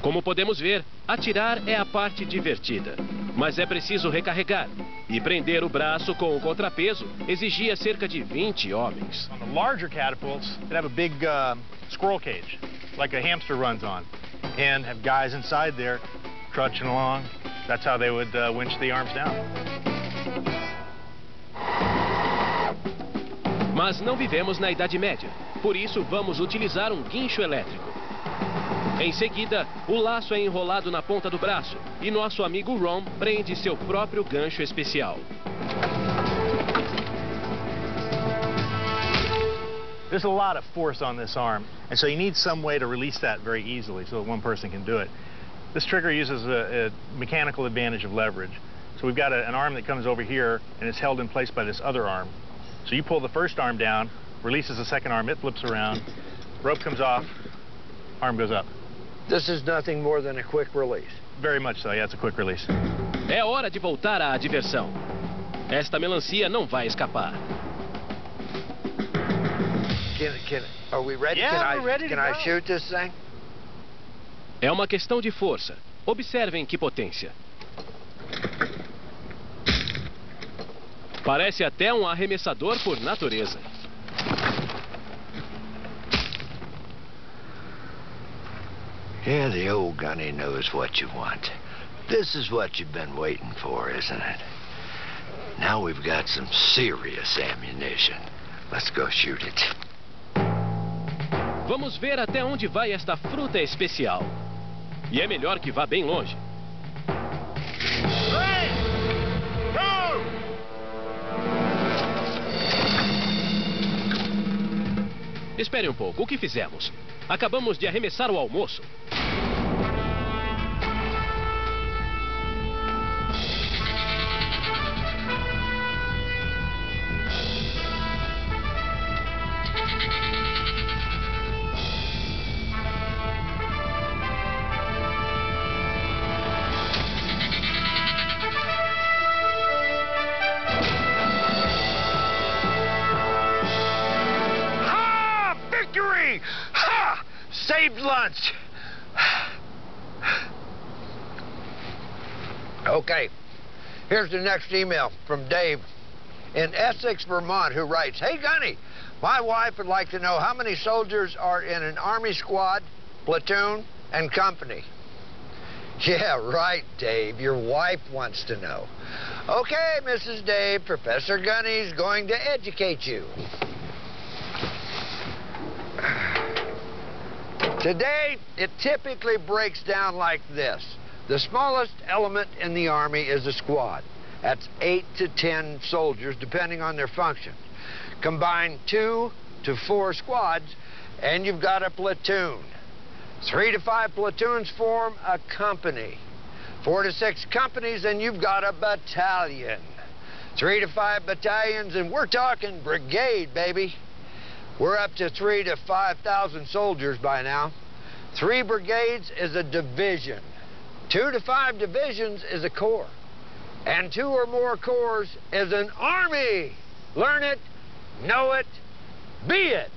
Como podemos ver, atirar é a parte divertida. Mas é preciso recarregar. E prender o braço com o contrapeso exigia cerca de 20 homens. On the larger catapults, they'd have a big squirrel cage, like a hamster runs on, and have guys inside there trudging along. That's how they would winch the arms down. Mas não vivemos na Idade Média, por isso vamos utilizar um guincho elétrico. Em seguida, o laço é enrolado na ponta do braço e nosso amigo Ron prende seu próprio gancho especial. There's a lot of force on this arm, and so you need some way to release that very easily so that one person can do it. This trigger uses a mechanical advantage of leverage. So we've got an arm that comes over here, and it's held in place by this other arm. So you pull the first arm down, releases the second arm, it flips around, rope comes off, arm goes up. This is nothing more than a quick release. Very much so, yeah, it's a quick release. É hora de voltar à diversão. Esta melancia não vai escapar. Are we ready? Yeah, we're ready to Can I go. shoot this thing? É uma questão de força. Observem que potência. Parece até um arremessador por natureza. Yeah, the old gunny knows what you want. This is what you've been waiting for, isn't it? Now we've got some serious ammunition. Let's go shoot it. Vamos ver até onde vai esta fruta especial. E é melhor que vá bem longe. 3, 2. Espere um pouco, o que fizemos? Acabamos de arremessar o almoço. Victory! Ha! Saved lunch! Okay, here's the next email from Dave in Essex, Vermont, who writes, Hey, Gunny, my wife would like to know how many soldiers are in an Army squad, platoon, and company. Yeah, right, Dave. Your wife wants to know. Okay, Mrs. Dave, Professor Gunny's going to educate you. Today, it typically breaks down like this. The smallest element in the Army is a squad. That's 8 to 10 soldiers, depending on their function. Combine 2 to 4 squads, and you've got a platoon. 3 to 5 platoons form a company. 4 to 6 companies, and you've got a battalion. 3 to 5 battalions, and we're talking brigade, baby. We're up to 3 to 5,000 soldiers by now. 3 brigades is a division. 2 to 5 divisions is a corps. And 2 or more corps is an army. Learn it, know it, be it.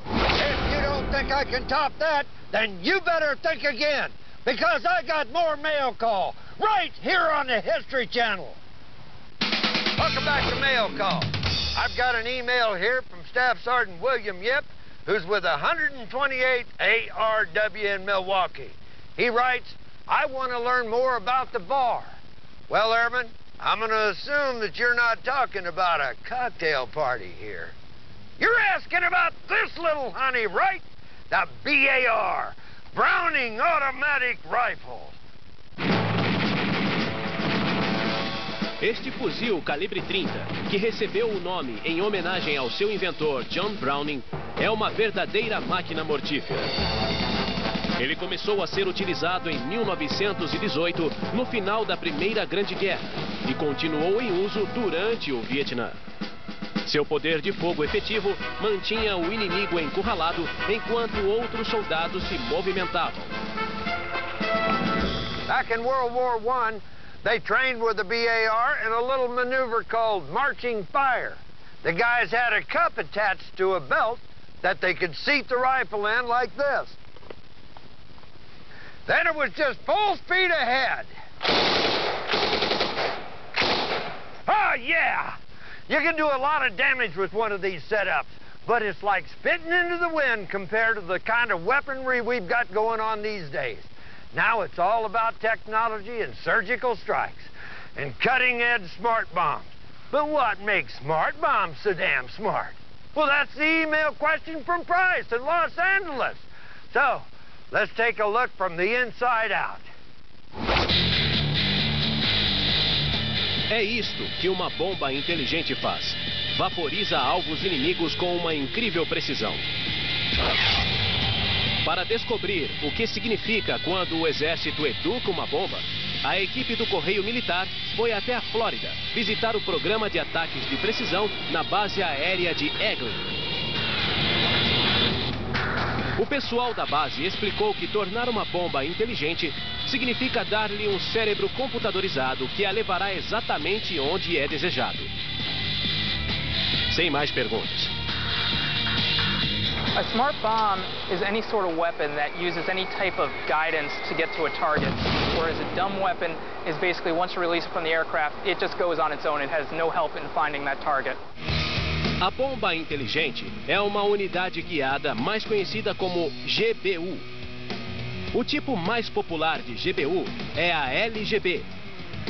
If you don't think I can top that, then you better think again, because I got more mail call right here on the History Channel. Welcome back to Mail Call. I've got an email here from Staff Sergeant William Yip, who's with 128 ARW in Milwaukee. He writes, I want to learn more about the bar. Well, Airman, I'm going to assume that you're not talking about a cocktail party here. You're asking about this little honey, right? The BAR, Browning Automatic Rifle. Este fuzil calibre 30, que recebeu o nome em homenagem ao seu inventor John Browning, é uma verdadeira máquina mortífera. Ele começou a ser utilizado em 1918, no final da Primeira Grande Guerra, e continuou em uso durante o Vietnã. Seu poder de fogo efetivo mantinha o inimigo encurralado enquanto outros soldados se movimentavam. Back in World War I, they trained with the BAR in a little maneuver called marching fire. The guys had a cup attached to a belt that they could seat the rifle in like this. Then it was just full speed ahead. Oh, yeah! You can do a lot of damage with one of these setups, but it's like spitting into the wind compared to the kind of weaponry we've got going on these days. Now it's all about technology and surgical strikes and cutting-edge smart bombs. But what makes smart bombs so damn smart? Well, that's the email question from Price in Los Angeles. So, let's take a look from the inside out. É isto que uma bomba inteligente faz. Vaporiza alvos inimigos com uma incrível precisão. Para descobrir o que significa quando o exército educa uma bomba, a equipe do Correio Militar foi até a Flórida visitar o programa de ataques de precisão na base aérea de Eglin. O pessoal da base explicou que tornar uma bomba inteligente significa dar-lhe um cérebro computadorizado que a levará exatamente onde é desejado. Sem mais perguntas. A smart bomb is any sort of weapon that uses any type of guidance to get to a target, whereas a dumb weapon is basically once you release it from the aircraft, it just goes on its own. It has no help in finding that target. A bomba inteligente é uma unidade guiada mais conhecida como GBU. O tipo mais popular de GBU é a LGB,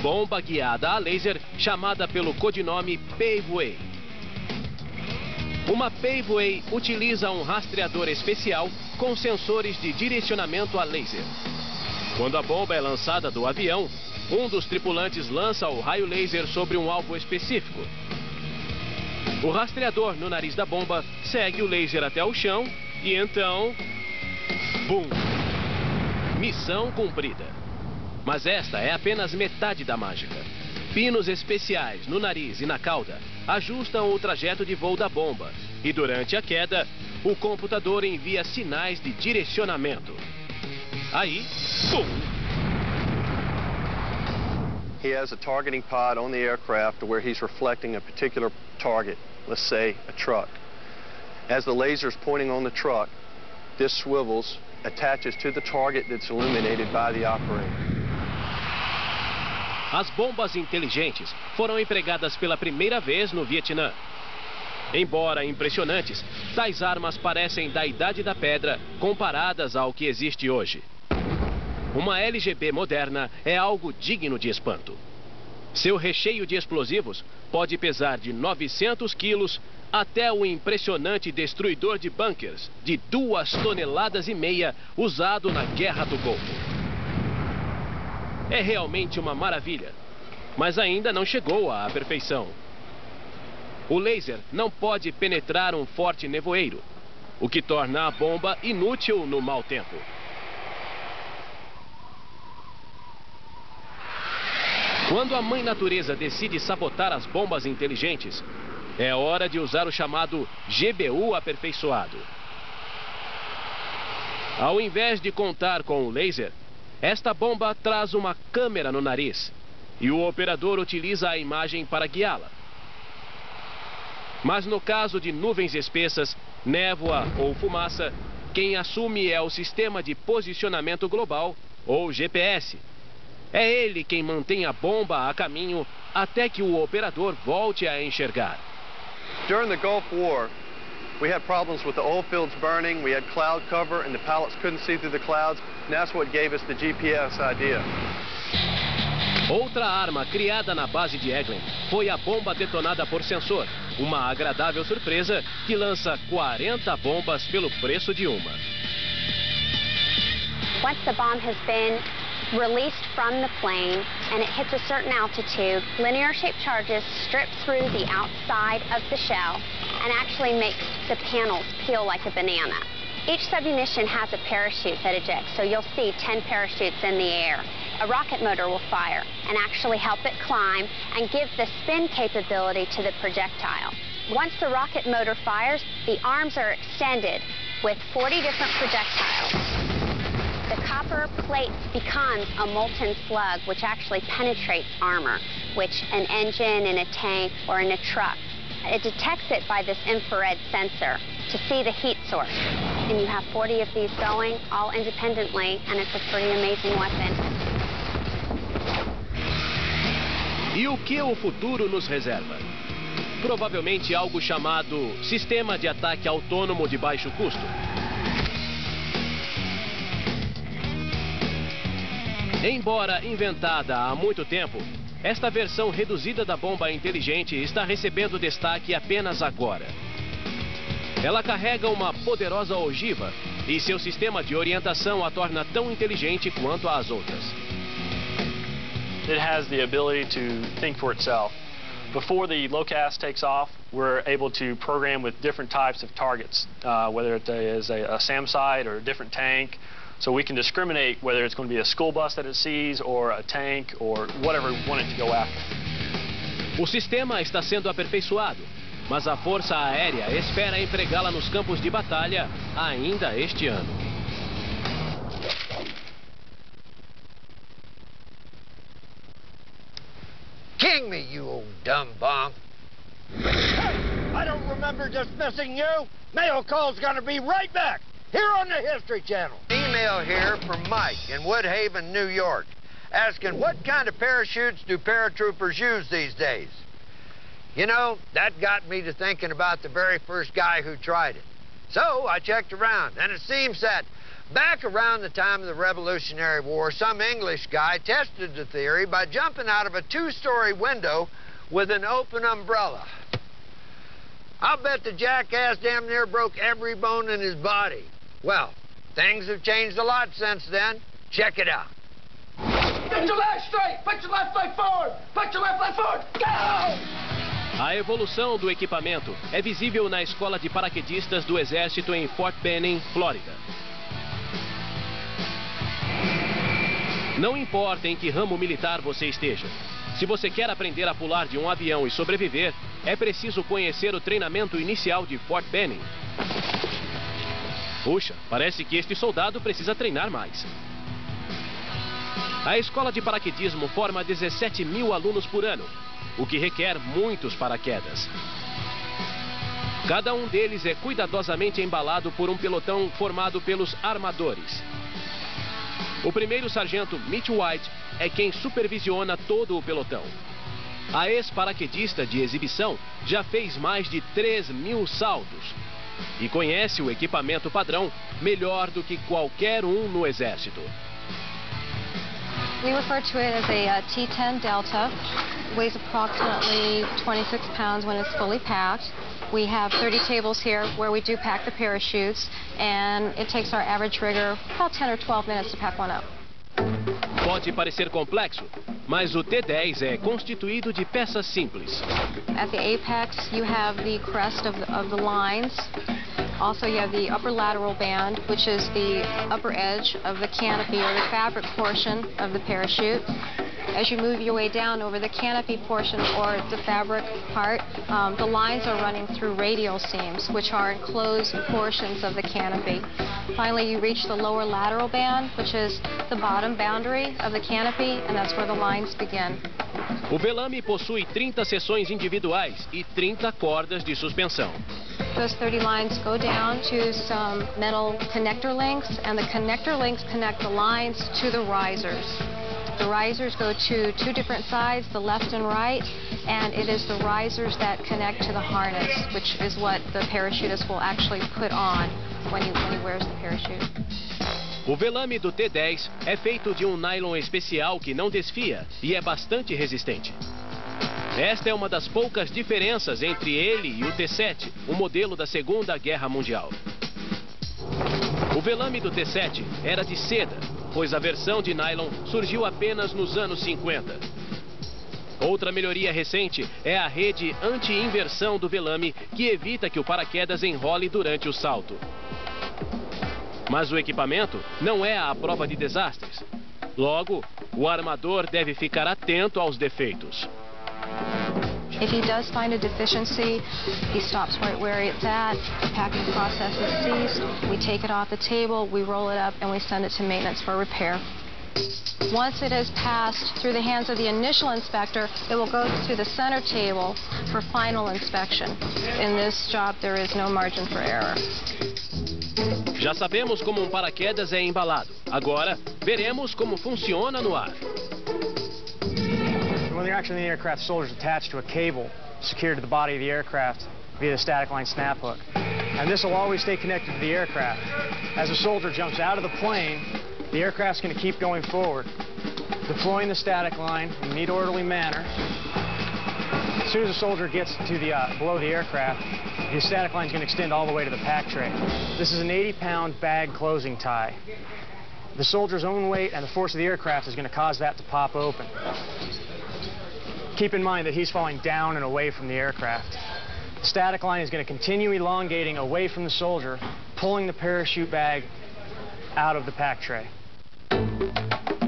bomba guiada a laser chamada pelo codinome Paveway. Uma Paveway utiliza um rastreador especial com sensores de direcionamento a laser. Quando a bomba é lançada do avião, um dos tripulantes lança o raio laser sobre um alvo específico. O rastreador no nariz da bomba segue o laser até o chão e então... Bum! Missão cumprida. Mas esta é apenas metade da mágica. Pinos especiais no nariz e na cauda ajustam o trajeto de voo da bomba. E durante a queda, o computador envia sinais de direcionamento. Aí, bum! He has a targeting pod on the aircraft where he's reflecting a particular target, let's say a truck. As the laser is pointing on the truck, this swivels, attaches to the target that's illuminated by the operator. As bombas inteligentes foram empregadas pela primeira vez no Vietnã. Embora impressionantes, tais armas parecem da Idade da Pedra comparadas ao que existe hoje. Uma LGB moderna é algo digno de espanto. Seu recheio de explosivos pode pesar de 900 quilos até o impressionante destruidor de bunkers de 2,5 toneladas usado na Guerra do Golfo. É realmente uma maravilha, mas ainda não chegou à perfeição. O laser não pode penetrar um forte nevoeiro, o que torna a bomba inútil no mau tempo. Quando a mãe natureza decide sabotar as bombas inteligentes, é hora de usar o chamado GBU aperfeiçoado. Ao invés de contar com o laser, esta bomba traz uma câmera no nariz e o operador utiliza a imagem para guiá-la. Mas no caso de nuvens espessas, névoa ou fumaça, quem assume é o Sistema de Posicionamento Global, ou GPS. É ele quem mantém a bomba a caminho até que o operador volte a enxergar. During the Gulf War, we had problems with the oil fields burning, we had cloud cover, and the pilots couldn't see through the clouds, and that's what gave us the GPS idea. Outra arma criada na base de Eglin foi a bomba detonada por sensor, uma agradável surpresa que lança 40 bombas pelo preço de uma. Once the bomb has been released from the plane and it hits a certain altitude, linear-shaped charges strip through the outside of the shell and actually makes the panels peel like a banana. Each submunition has a parachute that ejects, so you'll see 10 parachutes in the air. A rocket motor will fire and actually help it climb and give the spin capability to the projectile. Once the rocket motor fires, the arms are extended with 40 different projectiles. The copper plate becomes a molten slug, which actually penetrates armor, which an engine in a tank or in a truck. It detects it by this infrared sensor to see the heat source. and you have 40 of these going all independently, and it's a pretty amazing weapon. E o que o futuro nos reserva? Provavelmente algo chamado Sistema de Ataque Autônomo de Baixo Custo. Embora inventada há muito tempo, esta versão reduzida da bomba inteligente está recebendo destaque apenas agora. Ela carrega uma poderosa ogiva e seu sistema de orientação a torna tão inteligente quanto as outras. It has the ability to think for itself. Before the LOCAS takes off, we're able to program with different types of targets, whether it is a SAM site or a different tank. So we can discriminate whether it's going to be a school bus that it sees or a tank or whatever we want it to go after. O sistema está sendo aperfeiçoado, mas a Força Aérea espera empregá-la nos campos de batalha ainda este ano. King me, you old dumb bomb. Hey, I don't remember dismissing you. Mail call's gonna be right back. Here on the History Channel. Email here from Mike in Woodhaven, New York, asking what kind of parachutes do paratroopers use these days? You know, that got me to thinking about the very first guy who tried it. So I checked around, and it seems that back around the time of the Revolutionary War, some English guy tested the theory by jumping out of a two-story window with an open umbrella. I'll bet the jackass damn near broke every bone in his body. Well, things have changed a lot since then. Check it out. Get your leg straight! Put your left leg forward! Put your left leg forward! Go! A evolução do equipamento é visível na Escola de Paraquedistas do Exército em Fort Benning, Flórida. Não importa em que ramo militar você esteja, se você quer aprender a pular de um avião e sobreviver, é preciso conhecer o treinamento inicial de Fort Benning. Puxa, parece que este soldado precisa treinar mais. A escola de paraquedismo forma 17 mil alunos por ano, o que requer muitos paraquedas. Cada um deles é cuidadosamente embalado por um pelotão formado pelos armadores. O primeiro sargento Mitch White é quem supervisiona todo o pelotão. A ex-paraquedista de exibição já fez mais de 3.000 saltos e conhece o equipamento padrão melhor do que qualquer um no Exército. We refer to it as a T-10 Delta. It weighs approximately 26 pounds when it's fully packed. We have 30 tables here where we do pack the parachutes, and it takes our average rigger about 10 or 12 minutes to pack one up. Pode parecer complexo, mas o T-10 é constituído de peças simples. At the apex, you have the crest of the lines. Also, you have the upper lateral band, which is the upper edge of the canopy or the fabric portion of the parachute. As you move your way down over the canopy portion or the fabric part, the lines are running through radial seams, which are enclosed portions of the canopy. Finally, you reach the lower lateral band, which is the bottom boundary of the canopy, and that's where the lines begin. O velame possui 30 seções individuais e 30 cordas de suspensão. Those 30 lines go down to some metal connector links, and the connector links connect the lines to the risers. The risers go to two different sides, the left and right, and it is the risers that connect to the harness, which is what the parachutist will actually put on when he wears the parachute. O velame do T-10 é feito de um nylon especial que não desfia e é bastante resistente. Esta é uma das poucas diferenças entre ele e o T-7, o modelo da Segunda Guerra Mundial. O velame do T-7 era de seda, pois a versão de nylon surgiu apenas nos anos 50. Outra melhoria recente é a rede anti-inversão do velame, que evita que o paraquedas enrole durante o salto. Mas o equipamento não é à prova de desastres. Logo, o armador deve ficar atento aos defeitos. If he does find a deficiency, he stops right where it's at, the packing process is ceased, we take it off the table, we roll it up, and we send it to maintenance for repair. Once it has passed through the hands of the initial inspector, it will go to the center table for final inspection. In this job, there is no margin for error. Já sabemos como um paraquedas é embalado. Agora, veremos como funciona no ar. When you're actually in the aircraft, the soldier's attached to a cable secured to the body of the aircraft via the static line snap hook. And this will always stay connected to the aircraft. As a soldier jumps out of the plane, the aircraft's going to keep going forward, deploying the static line in a neat, orderly manner. As soon as the soldier gets to the below the aircraft, the static line is going to extend all the way to the pack tray. This is an 80-pound bag closing tie. The soldier's own weight and the force of the aircraft is going to cause that to pop open. Keep in mind that he's falling down and away from the aircraft. The static line is going to continue elongating away from the soldier, pulling the parachute bag out of the pack tray.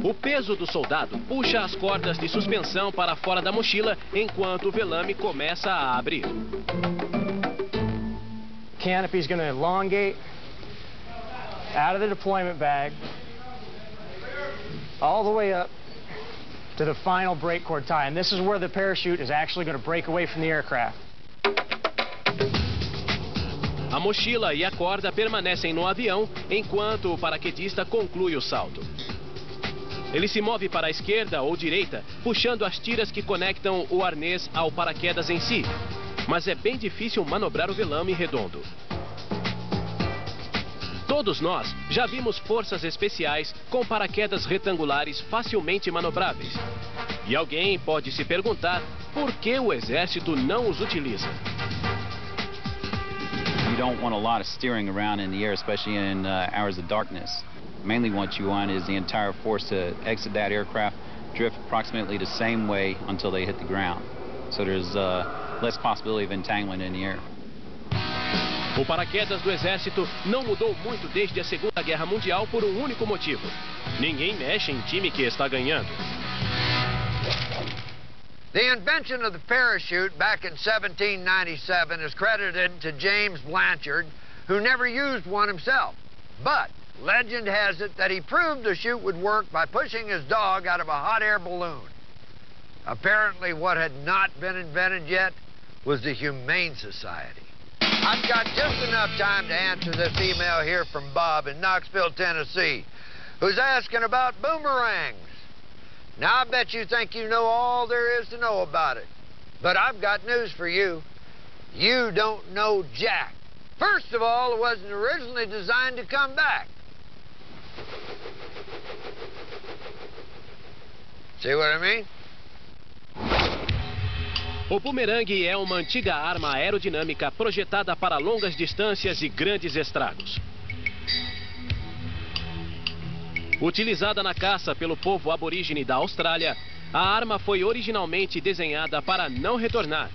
O peso do soldado puxa as cordas de suspensão para fora da mochila enquanto o velame começa a abrir. Canopy is going to elongate out of the deployment bag all the way up to the final brake cord tie. And this is where the parachute is actually going to break away from the aircraft. A mochila e a corda permanecem no avião enquanto o paraquedista conclui o salto. Ele se move para a esquerda ou direita, puxando as tiras que conectam o arnês ao paraquedas em si. Mas é bem difícil manobrar o velame redondo. Todos nós já vimos forças especiais com paraquedas retangulares facilmente manobráveis. E alguém pode se perguntar por que o exército não os utiliza. You don't want a lot of steering around in the air, especially in hours of darkness. Mainly what you want is the entire force to exit that aircraft, drift approximately the same way until they hit the ground. So there's less possibility of entanglement in the air. O paraquedas do exército não mudou muito desde a Segunda Guerra Mundial por um único motivo. Ninguém mexe em time que está ganhando. The invention of the parachute back in 1797 is credited to James Blanchard, who never used one himself. But legend has it that he proved the chute would work by pushing his dog out of a hot air balloon. Apparently what had not been invented yet was the Humane Society. I've got just enough time to answer this email here from Bob in Knoxville, Tennessee, who's asking about boomerangs. Now, I bet you think you know all there is to know about it. But I've got news for you. You don't know jack. First of all, it wasn't originally designed to come back. See what I mean? O bumerangue é uma antiga arma aerodinâmica projetada para longas distâncias e grandes estragos. Utilizada na caça pelo povo aborígene da Austrália, a arma foi originalmente desenhada para não retornar.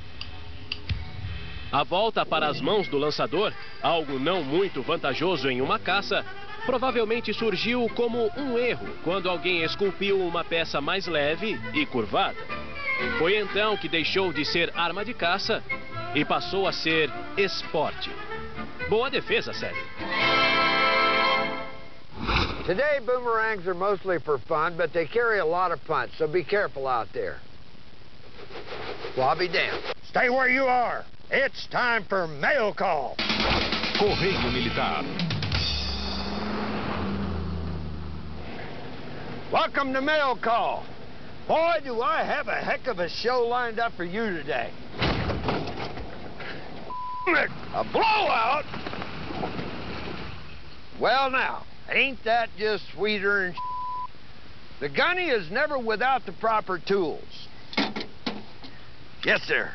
A volta para as mãos do lançador, algo não muito vantajoso em uma caça, provavelmente surgiu como um erro quando alguém esculpiu uma peça mais leve e curvada. Foi então que deixou de ser arma de caça e passou a ser esporte. Boa defesa, Sally. Today, boomerangs are mostly for fun, but they carry a lot of punch, so be careful out there. Well, I'll be damned. Stay where you are. It's time for mail call. Correio Militar. Welcome to Mail Call. Boy, do I have a heck of a show lined up for you today. A blowout? Well, now, ain't that just sweeter and The gunny is never without the proper tools. Yes, sir.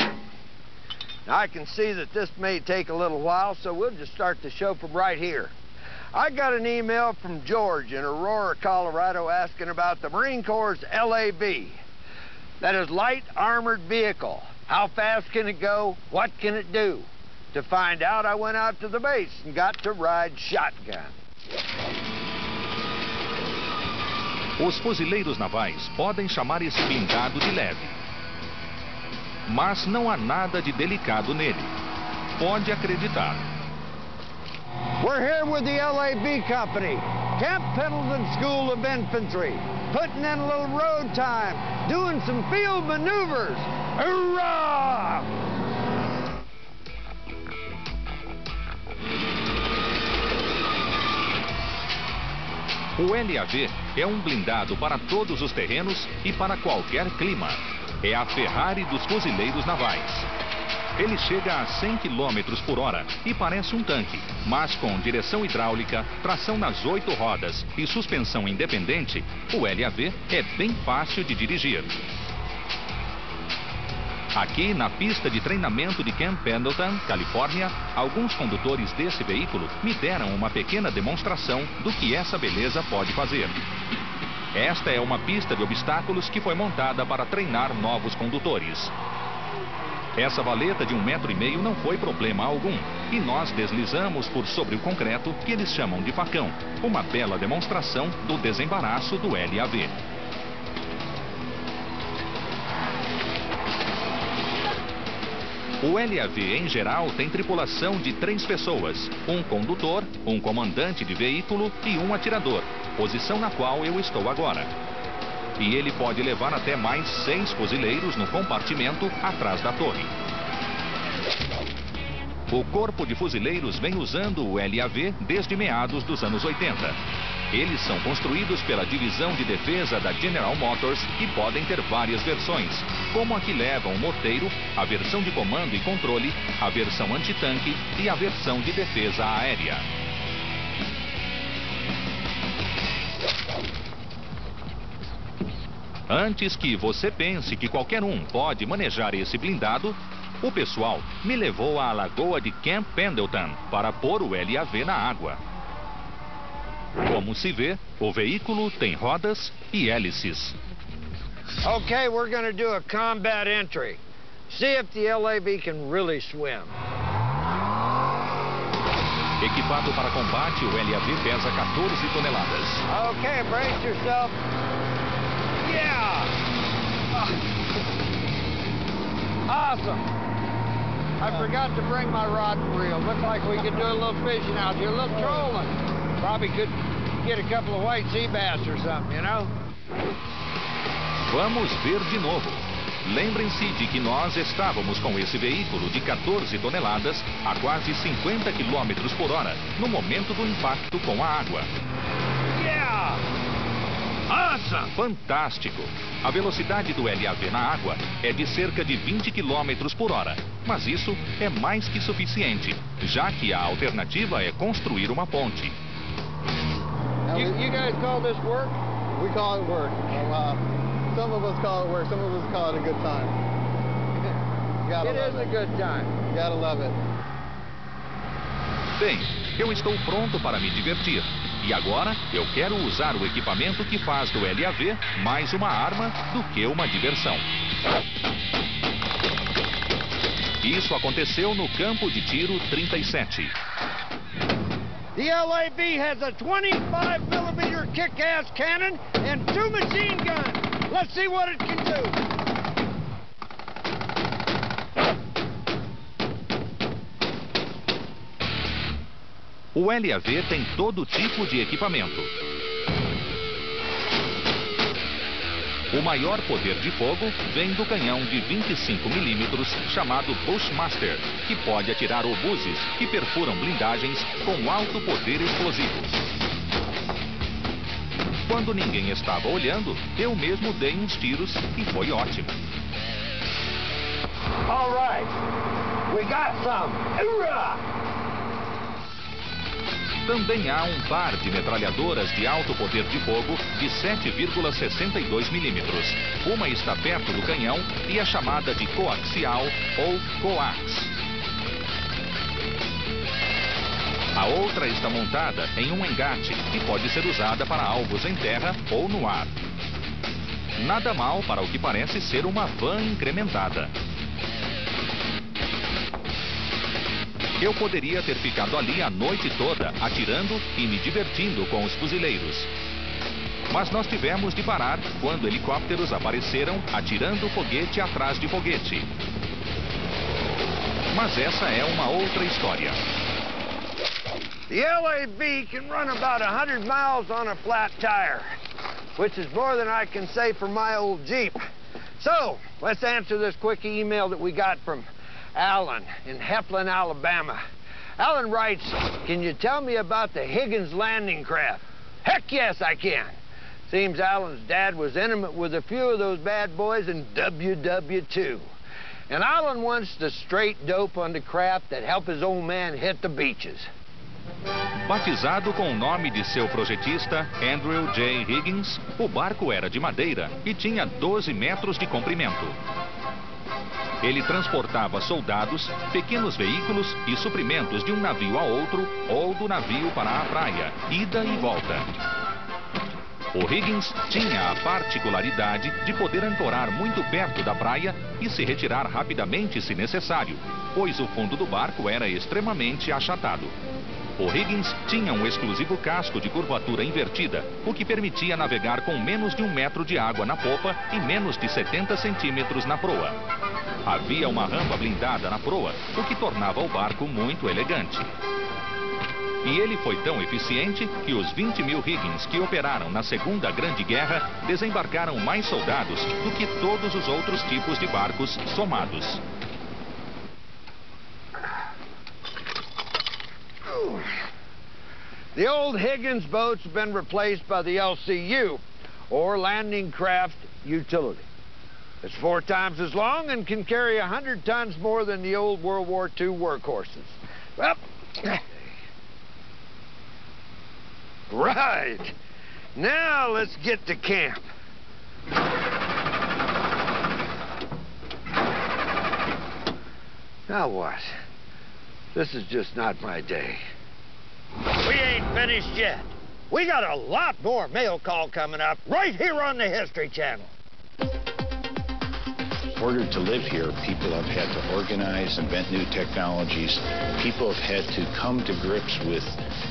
Now, I can see that this may take a little while, so we'll just start the show from right here. I got an email from George in Aurora, Colorado, asking about the Marine Corps' LAV. That is Light Armored Vehicle. How fast can it go? What can it do? To find out, I went out to the base and got to ride shotgun. Os fuzileiros navais podem chamar esse blindado de leve. Mas não há nada de delicado nele. Pode acreditar. We're here with the LAV Company, Camp Pendleton School of Infantry, putting in a little road time, doing some field maneuvers. Hurrah! O LAV é um blindado para todos os terrenos e para qualquer clima. É a Ferrari dos fuzileiros navais. Ele chega a 100 km por hora e parece um tanque, mas com direção hidráulica, tração nas 8 rodas e suspensão independente, o LAV é bem fácil de dirigir. Aqui na pista de treinamento de Camp Pendleton, Califórnia, alguns condutores desse veículo me deram uma pequena demonstração do que essa beleza pode fazer. Esta é uma pista de obstáculos que foi montada para treinar novos condutores. Essa valeta de 1,5 metro não foi problema algum e nós deslizamos por sobre o concreto que eles chamam de facão, uma bela demonstração do desembaraço do LAV. O LAV, em geral, tem tripulação de 3 pessoas, um condutor, um comandante de veículo e um atirador, posição na qual eu estou agora. E ele pode levar até mais 6 fuzileiros no compartimento atrás da torre. O Corpo de Fuzileiros vem usando o LAV desde meados dos anos 80. Eles são construídos pela Divisão de Defesa da General Motors e podem ter várias versões, como a que leva um morteiro, a versão de comando e controle, a versão antitanque e a versão de defesa aérea. Antes que você pense que qualquer um pode manejar esse blindado, o pessoal me levou à lagoa de Camp Pendleton para pôr o LAV na água. Como se vê, o veículo tem rodas e hélices. Okay, we're going to do a combat entry. See if the LAV can really swim. Equipado para combate, o LAV pesa 14 toneladas. Okay, brace yourself. Yeah! Awesome. I forgot to bring my rod and reel. Looks like we could do a little fishing out here, a little trolling. Probably could get a couple of white sea bass or something, you know? Vamos ver de novo. Lembrem-se de que nós estávamos com esse veículo de 14 toneladas a quase 50 km por hora no momento do impacto com a água. Yeah! Awesome! Fantástico! A velocidade do LAV na água é de cerca de 20 km por hora, mas isso é mais que suficiente, já que a alternativa é construir uma ponte. You guys call this work? We call it work. Some of us call it work, some of us call it a good time. It is a good time. Gotta love it. Bem, eu estou pronto para me divertir. E agora eu quero usar o equipamento que faz do LAV mais uma arma do que uma diversão. Isso aconteceu no campo de tiro 37. The LAV has a 25mm kick-ass cannon and 2 machine guns. Let's see what it can do. O LAV tem todo tipo de equipamento. O maior poder de fogo vem do canhão de 25mm chamado Bushmaster, que pode atirar obuses que perfuram blindagens com alto poder explosivo. Quando ninguém estava olhando, eu mesmo dei uns tiros e foi ótimo. All right, we got some. Hoorah! Também há um par de metralhadoras de alto poder de fogo de 7,62mm. Uma está perto do canhão e é chamada de coaxial ou coax. A outra está montada em um engate e pode ser usada para alvos em terra ou no ar. Nada mal para o que parece ser uma van incrementada. Eu poderia ter ficado ali a noite toda, atirando e me divertindo com os fuzileiros. Mas nós tivemos de parar quando helicópteros apareceram atirando foguete atrás de foguete. Mas essa é uma outra história. The LAV can run about 100 miles on a flat tire, which is more than I can say for my old Jeep. So, let's answer this quick email that we got from Alan in Heflin, Alabama. Alan writes, can you tell me about the Higgins landing craft? Heck yes, I can. Seems Alan's dad was intimate with a few of those bad boys in WW2. And Alan wants the straight dope on the craft that help his old man hit the beaches. Batizado com o nome de seu projetista, Andrew J. Higgins, o barco era de madeira e tinha 12 metros de comprimento. Ele transportava soldados, pequenos veículos e suprimentos de um navio a outro ou do navio para a praia, ida e volta. O Higgins tinha a particularidade de poder ancorar muito perto da praia e se retirar rapidamente se necessário, pois o fundo do barco era extremamente achatado. O Higgins tinha um exclusivo casco de curvatura invertida, o que permitia navegar com menos de 1 metro de água na popa e menos de 70 centímetros na proa. Havia uma rampa blindada na proa, o que tornava o barco muito elegante. E ele foi tão eficiente que os 20 mil Higgins que operaram na Segunda Grande Guerra desembarcaram mais soldados do que todos os outros tipos de barcos somados. The old Higgins boat's been replaced by the LCU, or Landing Craft Utility. It's 4 times as long and can carry 100 tons more than the old World War II workhorses. Well, right. Now let's get to camp. Now what? This is just not my day. We ain't finished yet. We got a lot more mail call coming up right here on the History Channel. In order to live here, people have had to organize, invent new technologies. People have had to come to grips with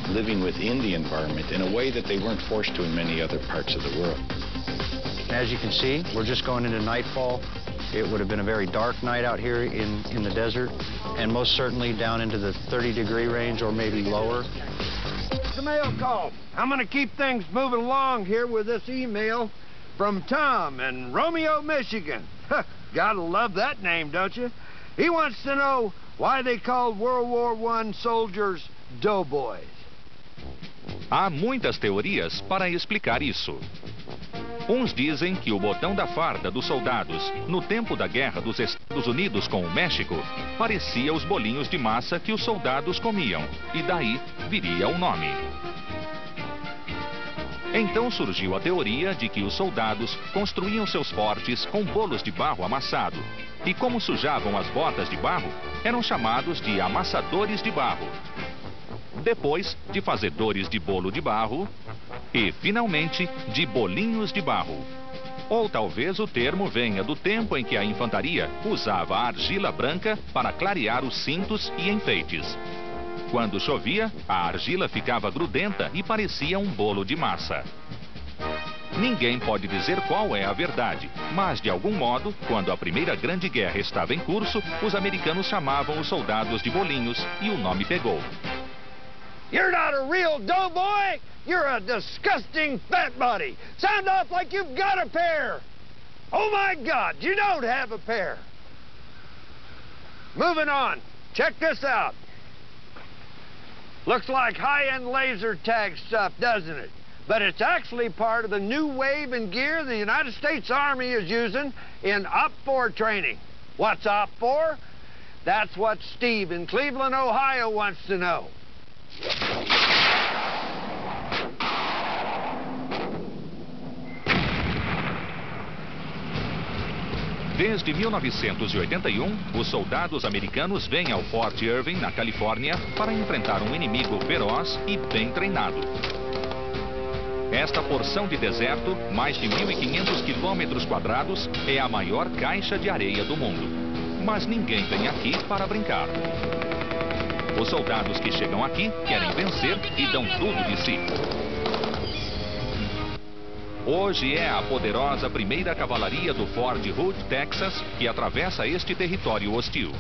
living within the environment in a way that they weren't forced to in many other parts of the world. As you can see, we're just going into nightfall. It would have been a very dark night out here in the desert, and most certainly down into the 30-degree range or maybe lower. The mail call. I'm going to keep things moving along here with this email from Tom in Romeo, Michigan. Gotta love that name, don't you? He wants to know why they called World War I soldiers doughboys. Há muitas teorias para explicar isso. Uns dizem que o botão da farda dos soldados, no tempo da guerra dos Estados Unidos com o México, parecia os bolinhos de massa que os soldados comiam, e daí viria o nome. Então surgiu a teoria de que os soldados construíam seus fortes com bolos de barro amassado, e como sujavam as botas de barro, eram chamados de amassadores de barro. Depois de fazedores de bolo de barro e, finalmente, de bolinhos de barro. Ou talvez o termo venha do tempo em que a infantaria usava a argila branca para clarear os cintos e enfeites. Quando chovia, a argila ficava grudenta e parecia um bolo de massa. Ninguém pode dizer qual é a verdade, mas de algum modo, quando a Primeira Grande Guerra estava em curso, os americanos chamavam os soldados de bolinhos e o nome pegou. You're not a real doughboy. You're a disgusting fat body. Sound off like you've got a pair. Oh my God, you don't have a pair. Moving on. Check this out. Looks like high-end laser tag stuff, doesn't it? But it's actually part of the new wave in gear the United States Army is using in OPFOR training. What's OPFOR? That's what Steve in Cleveland, Ohio wants to know. Desde 1981, os soldados americanos vêm ao Fort Irving, na Califórnia, para enfrentar um inimigo feroz e bem treinado. Esta porção de deserto, mais de 1.500 quilômetros quadrados, é a maior caixa de areia do mundo. Mas ninguém vem aqui para brincar. Os soldados que chegam aqui querem vencer e dão tudo de si. Hoje é a poderosa 1ª Cavalaria do Fort Hood, Texas, que atravessa este território hostil.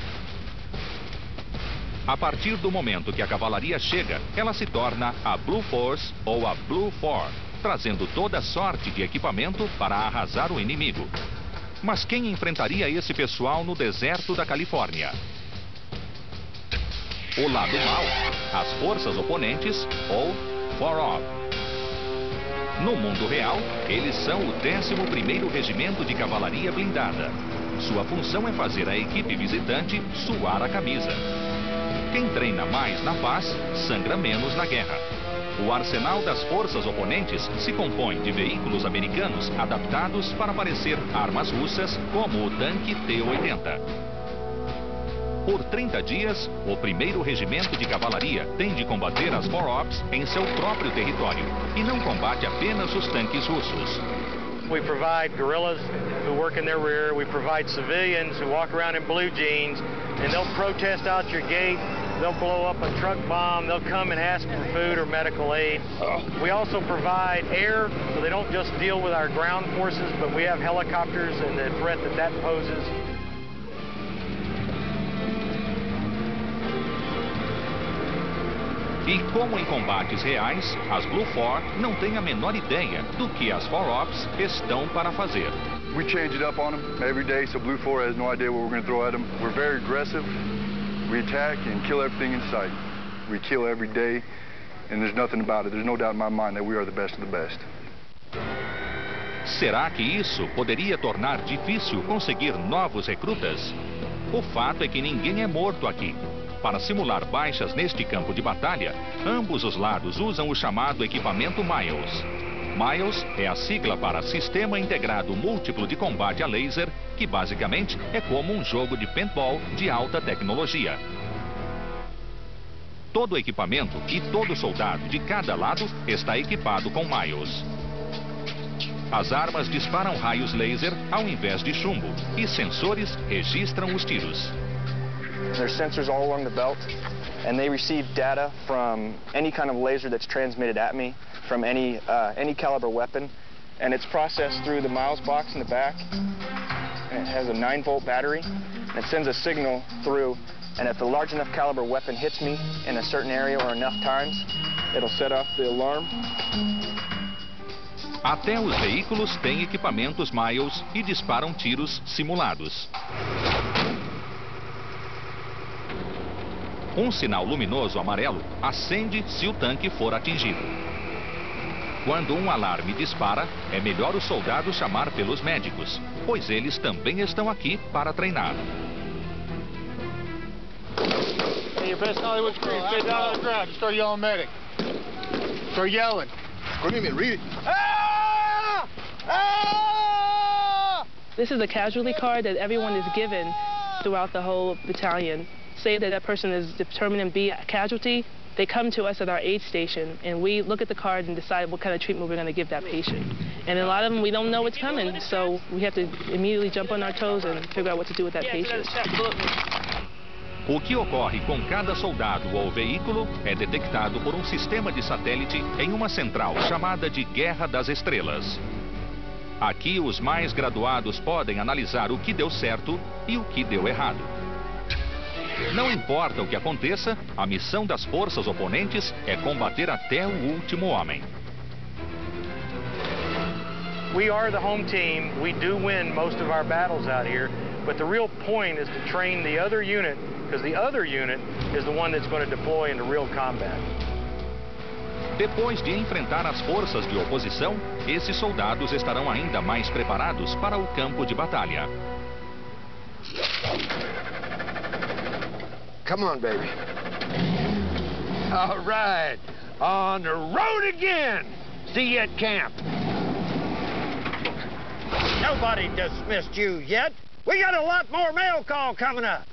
A partir do momento que a cavalaria chega, ela se torna a Blue Force ou a Blue Four, trazendo toda sorte de equipamento para arrasar o inimigo. Mas quem enfrentaria esse pessoal no deserto da Califórnia? O lado mau, as forças oponentes ou Four Off. No mundo real, eles são o 11º Regimento de Cavalaria Blindada. Sua função é fazer a equipe visitante suar a camisa. Quem treina mais na paz, sangra menos na guerra. O arsenal das forças oponentes se compõe de veículos americanos adaptados para parecer armas russas, como o tanque T-80. Por 30 dias, o 1º Regimento de Cavalaria tem de combater as 4-Ops em seu próprio território e não combate apenas os tanques russos. We provide guerrillas who work in their rear. We provide civilians who walk around in blue jeans, and they'll protest out your gate. They'll blow up a truck bomb. They'll come and ask for food or medical aid. We also provide air, so they don't just deal with our ground forces, but we have helicopters and the threat that poses. E como em combates reais, as Blue 4 não têm a menor ideia do que as 4-Ops estão para fazer. We change it up on them every day, so Blue 4 has no idea what we're going to throw at them. We're very aggressive. We attack and kill everything in sight. We kill every day, and there's nothing about it. There's no doubt in my mind that we are the best of the best. Será que isso poderia tornar difícil conseguir novos recrutas? O fato é que ninguém é morto aqui. Para simular baixas neste campo de batalha, ambos os lados usam o chamado equipamento Miles. Miles é a sigla para Sistema Integrado Múltiplo de Combate a Laser, que basicamente é como um jogo de paintball de alta tecnologia. Todo equipamento e todo soldado de cada lado está equipado com Miles. As armas disparam raios laser ao invés de chumbo e sensores registram os tiros. There's sensors all along the belt, and they receive data from any kind of laser that's transmitted at me, from any caliber weapon, and it's processed through the Miles box in the back. And it has a 9-volt battery, and it sends a signal through, and if a large enough caliber weapon hits me in a certain area or enough times, it'll set off the alarm. Até os veículos têm equipamentos Miles e disparam tiros simulados. Um sinal luminoso amarelo acende se o tanque for atingido. Quando um alarme dispara, é melhor o soldado chamar pelos médicos, pois eles também estão aqui para treinar. Hey, your best Hollywood scream, stay down on the ground, just start yelling medic. Start yelling. What do you mean, read it? Ah! Ah! This is a casualty card that everyone is given throughout the whole battalion. Say that that person is determined to be a casualty, they come to us at our aid station, and we look at the card and decide what kind of treatment we're going to give that patient. And a lot of them, we don't know what's coming, so we have to immediately jump on our toes and figure out what to do with that patient. O que ocorre com cada soldado ou veículo é detectado por um sistema de satélite em uma central chamada de Guerra das Estrelas. Aqui, os mais graduados podem analisar o que deu certo e o que deu errado. Não importa o que aconteça, a missão das forças oponentes é combater até o último homem. We are the home team. We do win most of our battles out here, but the real point is to train the other unit, because the other unit is the one that's going to deploy into real combat. Depois de enfrentar as forças de oposição, esses soldados estarão ainda mais preparados para o campo de batalha. Come on, baby. All right. On the road again. See you at camp. Nobody dismissed you yet. We got a lot more mail call coming up.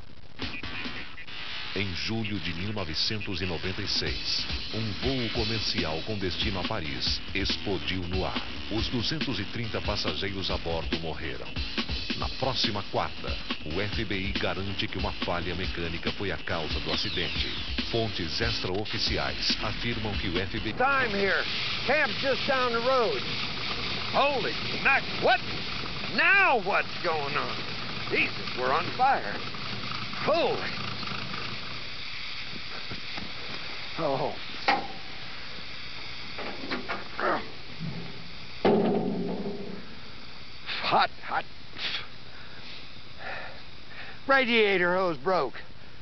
Em julho de 1996, um voo comercial com destino a Paris explodiu no ar. Os 230 passageiros a bordo morreram. Na próxima quarta, o FBI garante que uma falha mecânica foi a causa do acidente. Fontes extraoficiais afirmam que o FBI... Time here. Camp's just down the road. Holy smack. What? Now what's going on? Jesus, we're on fire. Holy. Oh. Hot, hot. Radiator hose broke.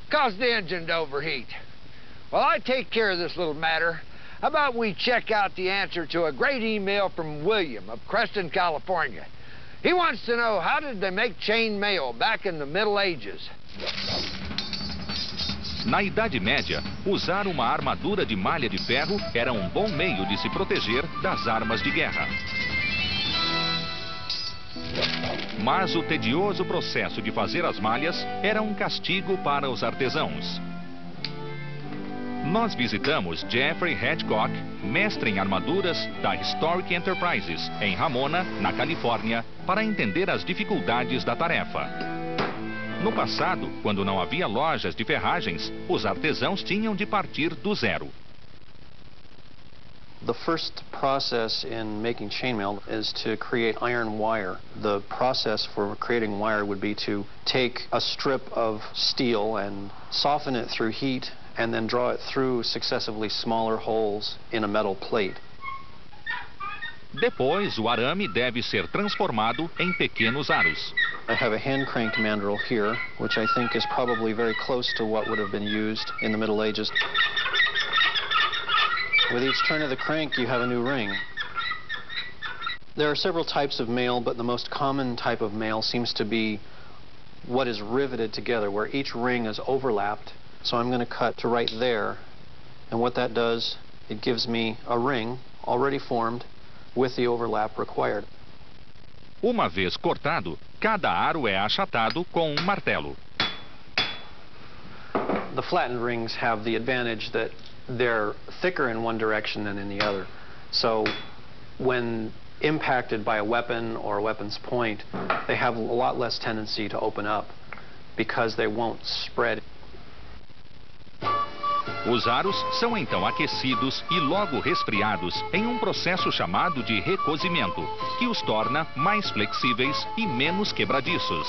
Caused the engine to overheat. While I take care of this little matter, How about we check out the answer to a great email from William of Creston, California. He wants to know, how did they make chain mail back in the Middle Ages? Na Idade Média, usar uma armadura de malha de ferro era um bom meio de se proteger das armas de guerra. Mas o tedioso processo de fazer as malhas era um castigo para os artesãos. Nós visitamos Jeffrey Hedgecock, mestre em armaduras da Historic Enterprises, em Ramona, na Califórnia, para entender as dificuldades da tarefa. No passado, quando não havia lojas de ferragens, os artesãos tinham de partir do zero. The first process in making chainmail is to create iron wire. The process for creating wire would be to take a strip of steel and soften it through heat and then draw it through successively smaller holes in a metal plate. Depois, o arame deve ser transformado em pequenos aros. I have a hand-cranked mandrel here, which I think is probably very close to what would have been used in the Middle Ages. With each turn of the crank, you have a new ring. There are several types of mail, but the most common type of mail seems to be what is riveted together, where each ring is overlapped. So I'm going to cut to right there, and what that does, it gives me a ring already formed with the overlap required. Uma vez cortado, cada aro é achatado com um martelo. The flattened rings have the advantage that they're thicker in one direction than in the other. So when impacted by a weapon or a weapon's point, they have a lot less tendency to open up because they won't spread. Os aros são então aquecidos e logo resfriados em um processo chamado de recozimento, que os torna mais flexíveis e menos quebradiços.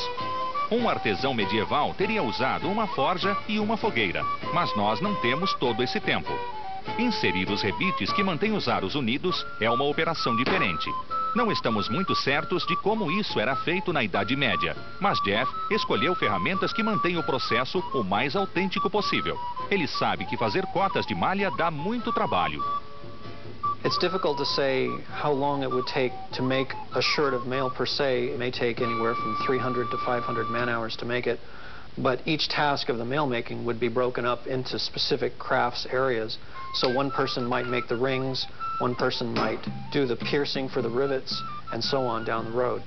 Um artesão medieval teria usado uma forja e uma fogueira, mas nós não temos todo esse tempo. Inserir os rebites que mantêm os aros unidos é uma operação diferente. Não estamos muito certos de como isso era feito na Idade Média, mas Jeff escolheu ferramentas que mantêm o processo o mais autêntico possível. Ele sabe que fazer cotas de malha dá muito trabalho. It's difficult to say how long it would take to make a shirt of mail per se. It may take anywhere from 300 to 500 man-hours to make it, but each task of the mail making would be broken up into specific crafts areas. So one person might make the rings, one person might do the piercing for the rivets, and so on down the road.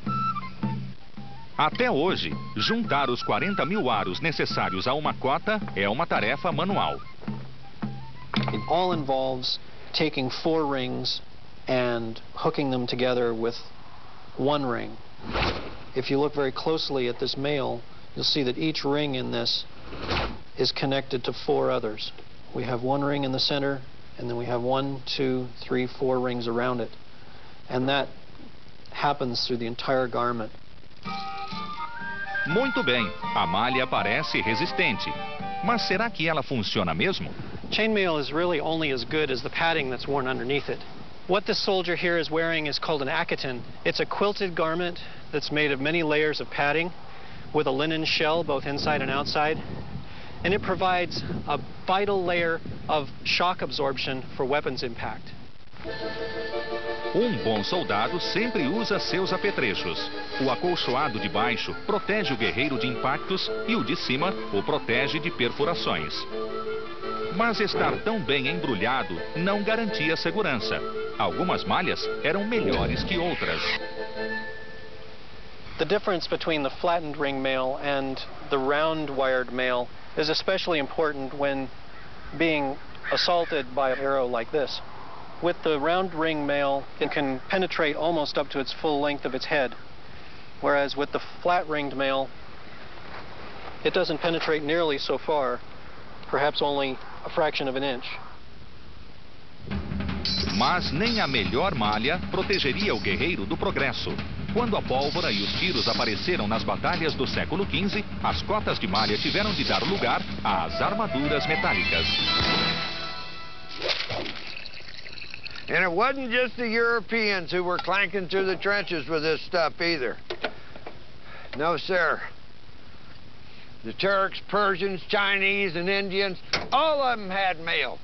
Até hoje, juntar os 40 mil aros necessários a uma cota é uma tarefa manual. It all involves taking 4 rings and hooking them together with 1 ring. If you look very closely at this mail, you'll see that each ring in this is connected to 4 others. We have 1 ring in the center, and then we have 1, 2, 3, 4 rings around it. And that happens through the entire garment. Muito bem, a malha parece resistente. Mas será que ela funciona mesmo? Chainmail is really only as good as the padding that's worn underneath it. What this soldier here is wearing is called an akiton. It's a quilted garment that's made of many layers of padding with a linen shell both inside and outside. And it provides a vital layer of shock absorption for weapons impact. Bom soldado sempre usa seus apetrechos. O acolchoado de baixo protege o guerreiro de impactos e o de cima o protege de perfurações. Mas estar tão bem embrulhado não garantia segurança. Algumas malhas eram melhores que outras. The difference between the flattened ring mail and the round wired mail is especially important when being assaulted by an arrow like this. With the round ring mail, it can penetrate almost up to its full length of its head, whereas with the flat-ringed mail, it doesn't penetrate nearly so far, perhaps only a fraction of an inch. Mas nem a melhor malha protegeria o guerreiro do progresso. Quando a pólvora e os tiros apareceram nas batalhas do século XV, as cotas de malha tiveram de dar lugar às armaduras metálicas. And it wasn't just the Europeans who were clanking through the trenches with this stuff either. No, sir. The Turks, Persians, Chinese, and Indians, all of them had mail.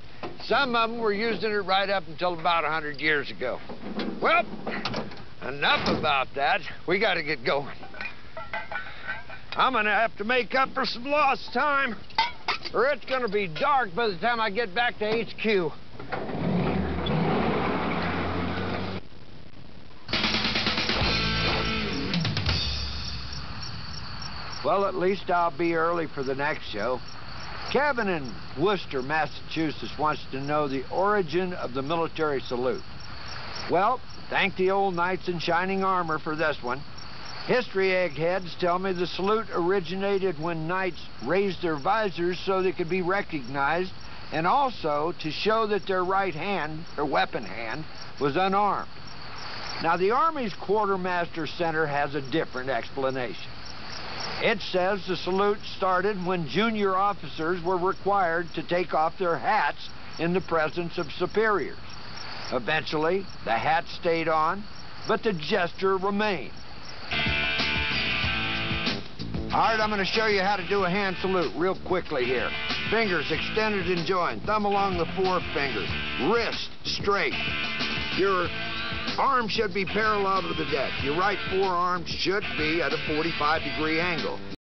Some of them were using it right up until about 100 years ago. Well, enough about that. We got to get going. I'm going to have to make up for some lost time, or it's going to be dark by the time I get back to HQ. Well, at least I'll be early for the next show. Kevin in Worcester, Massachusetts wants to know the origin of the military salute. Well, thank the old knights in shining armor for this one. History eggheads tell me the salute originated when knights raised their visors so they could be recognized, and also to show that their right hand, their weapon hand, was unarmed. Now, the Army's Quartermaster Center has a different explanation. It says the salute started when junior officers were required to take off their hats in the presence of superiors. Eventually, the hat stayed on, but the gesture remained. All right, I'm going to show you how to do a hand salute real quickly here. Fingers extended and joined, thumb along the forefingers, wrist straight. Your arm should be parallel to the deck. Your right forearm should be at a 45-degree angle.